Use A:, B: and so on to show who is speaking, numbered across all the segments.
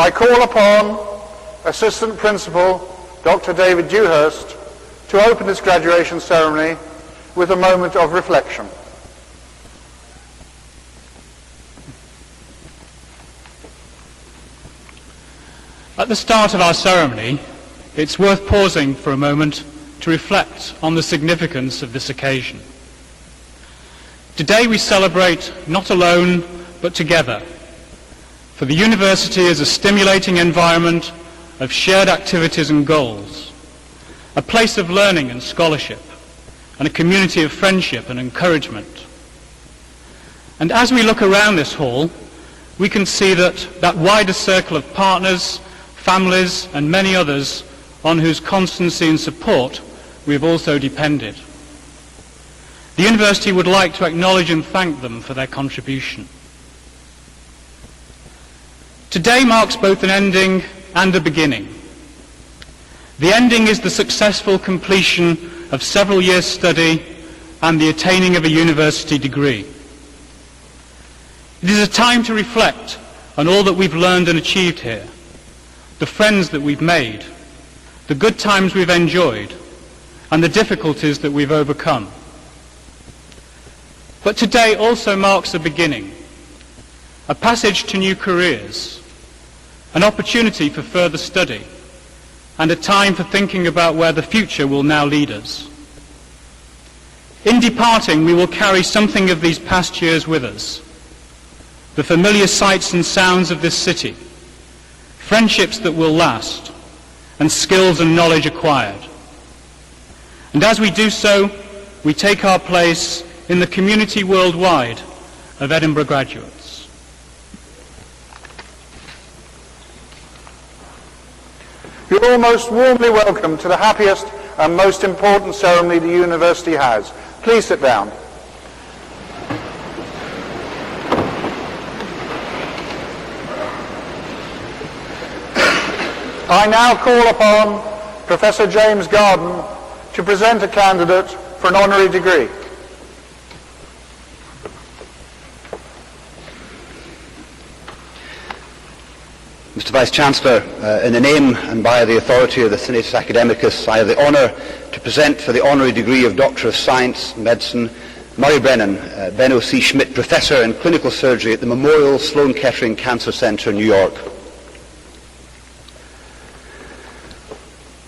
A: I call upon Assistant Principal Dr. David Dewhurst to open this graduation ceremony with a moment of reflection.
B: At the start of our ceremony, it's worth pausing for a moment to reflect on the significance of this occasion. Today we celebrate not alone, but together, for the university is a stimulating environment of shared activities and goals, a place of learning and scholarship, and a community of friendship and encouragement. And as we look around this hall, we can see that wider circle of partners, families, and many others on whose constancy and support we have also depended. The university would like to acknowledge and thank them for their contribution. Today marks both an ending and a beginning. The ending is the successful completion of several years' study and the attaining of a university degree. It is a time to reflect on all that we've learned and achieved here, the friends that we've made, the good times we've enjoyed, and the difficulties that we've overcome. But today also marks a beginning, a passage to new careers, an opportunity for further study, and a time for thinking about where the future will now lead us. In departing, we will carry something of these past years with us, the familiar sights and sounds of this city, friendships that will last, and skills and knowledge acquired. And as we do so, we take our place in the community worldwide of Edinburgh graduates.
A: You're all most warmly welcome to the happiest and most important ceremony the university has. Please sit down. I now call upon Professor James Garden to present a candidate for an honorary degree.
C: Mr. Vice-Chancellor, in the name and by the authority of the Senatus Academicus, I have the honour to present for the honorary degree of Doctor of Science, Medicine, Murray Brennan, Benno C. Schmidt Professor in Clinical Surgery at the Memorial Sloan Kettering Cancer Center, New York.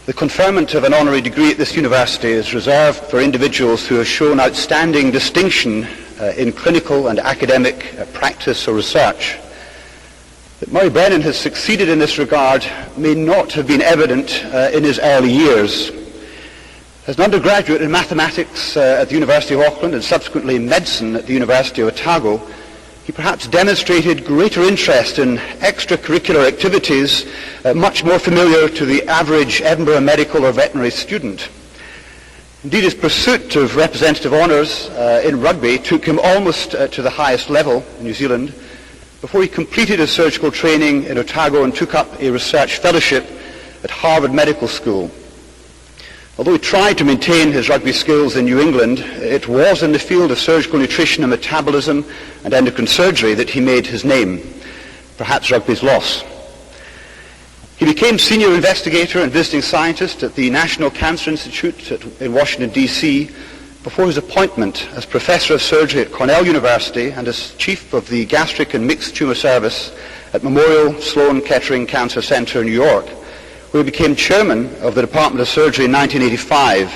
C: The conferment of an honorary degree at this university is reserved for individuals who have shown outstanding distinction in clinical and academic practice or research. That Murray Brennan has succeeded in this regard may not have been evident in his early years. As an undergraduate in mathematics at the University of Auckland and subsequently in medicine at the University of Otago, he perhaps demonstrated greater interest in extracurricular activities much more familiar to the average Edinburgh medical or veterinary student. Indeed, his pursuit of representative honours in rugby took him almost to the highest level in New Zealand before he completed his surgical training in Otago and took up a research fellowship at Harvard Medical School. Although he tried to maintain his rugby skills in New England, it was in the field of surgical nutrition and metabolism and endocrine surgery that he made his name, perhaps rugby's loss. He became senior investigator and visiting scientist at the National Cancer Institute in Washington, D.C., before his appointment as professor of surgery at Cornell University and as chief of the gastric and mixed tumor service at Memorial Sloan Kettering Cancer Center in New York, where he became chairman of the Department of Surgery in 1985.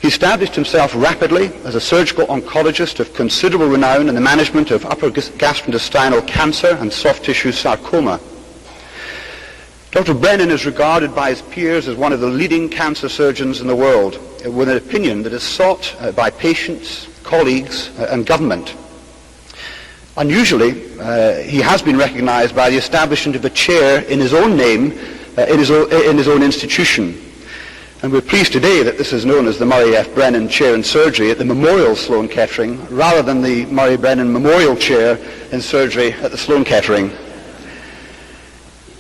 C: He established himself rapidly as a surgical oncologist of considerable renown in the management of upper gastrointestinal cancer and soft tissue sarcoma. Dr. Brennan is regarded by his peers as one of the leading cancer surgeons in the world, with an opinion that is sought by patients, colleagues, and government. Unusually, he has been recognized by the establishment of a chair in his own name in his own institution. And we're pleased today that this is known as the Murray F. Brennan Chair in Surgery at the Memorial Sloan Kettering, rather than the Murray Brennan Memorial Chair in Surgery at the Sloan Kettering.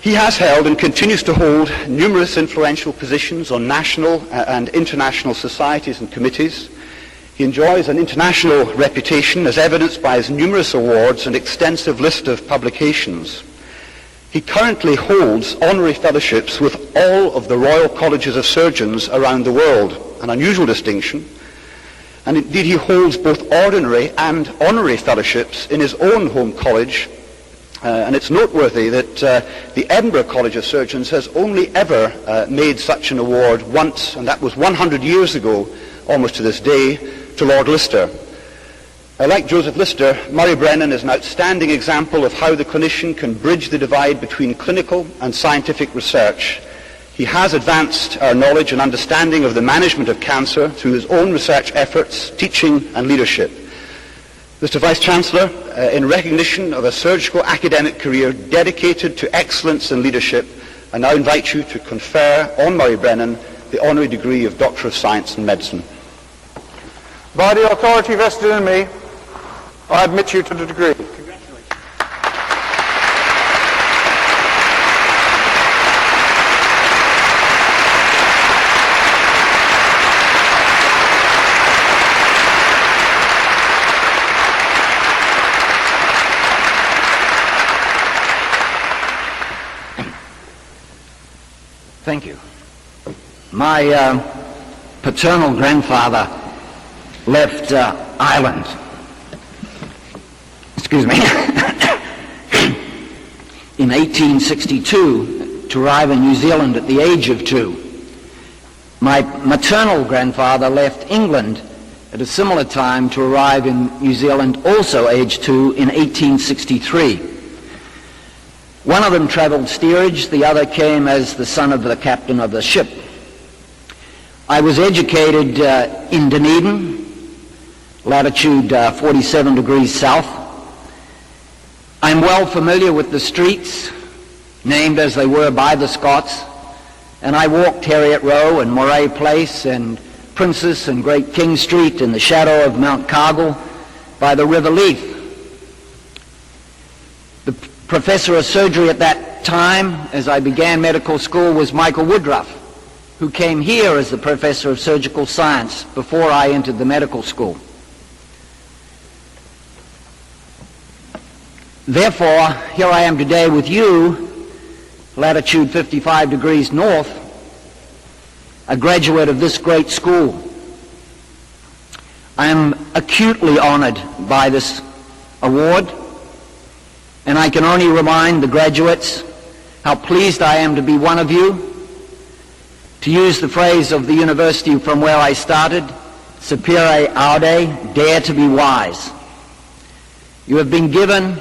C: He has held and continues to hold numerous influential positions on national and international societies and committees. He enjoys an international reputation as evidenced by his numerous awards and extensive list of publications. He currently holds honorary fellowships with all of the Royal Colleges of Surgeons around the world, an unusual distinction. And indeed he holds both ordinary and honorary fellowships in his own home college. And it's noteworthy that the Edinburgh College of Surgeons has only ever made such an award once, and that was 100 years ago, almost to this day, to Lord Lister. Like Joseph Lister, Murray Brennan is an outstanding example of how the clinician can bridge the divide between clinical and scientific research. He has advanced our knowledge and understanding of the management of cancer through his own research efforts, teaching and leadership. Mr. Vice-Chancellor, in recognition of a surgical academic career dedicated to excellence and leadership, I now invite you to confer on Murray Brennan the honorary degree of Doctor of Science in Medicine.
A: By the authority vested in me, I admit you to the degree.
D: Thank you. My paternal grandfather left Ireland. Excuse me. In 1862 to arrive in New Zealand at the age of 2. My maternal grandfather left England at a similar time to arrive in New Zealand, also age 2, in 1863. One of them traveled steerage, the other came as the son of the captain of the ship. I was educated in Dunedin, latitude 47 degrees south. I'm well familiar with the streets, named as they were by the Scots, and I walked Heriot Row and Moray Place and Princess and Great King Street in the shadow of Mount Cargill by the River Leith. The professor of surgery at that time, as I began medical school, was Michael Woodruff, who came here as the professor of surgical science before I entered the medical school. Therefore, here I am today with you, latitude 55 degrees north, a graduate of this great school. I am acutely honored by this award, and I can only remind the graduates how pleased I am to be one of you. To use the phrase of the university from where I started, sapere aude, dare to be wise. You have been given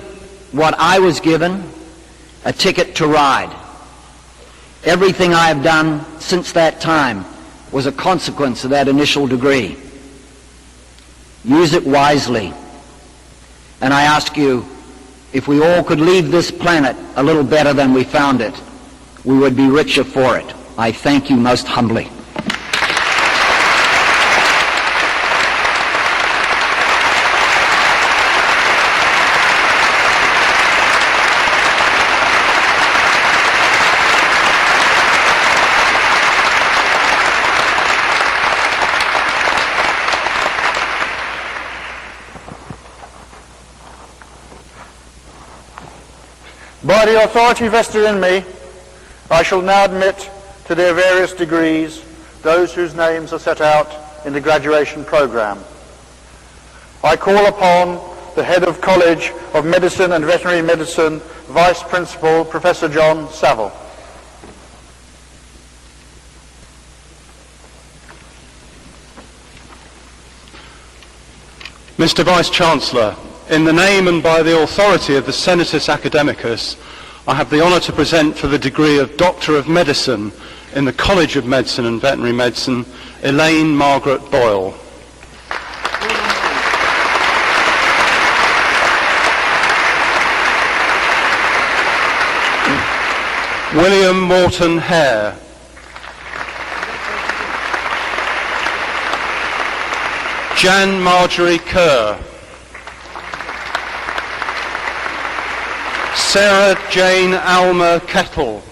D: what I was given, a ticket to ride. Everything I have done since that time was a consequence of that initial degree. Use it wisely. And I ask you, if we all could leave this planet a little better than we found it, we would be richer for it. I thank you most humbly.
A: By the authority vested in me, I shall now admit to their various degrees those whose names are set out in the graduation program. I call upon the Head of College of Medicine and Veterinary Medicine, Vice Principal, Professor John Saville.
E: Mr. Vice-Chancellor, in the name and by the authority of the Senatus Academicus, I have the honour to present for the degree of Doctor of Medicine in the College of Medicine and Veterinary Medicine, Elaine Margaret Boyle. William Morton Hare. Jan Marjorie Kerr. Sarah Jane Alma Kettle.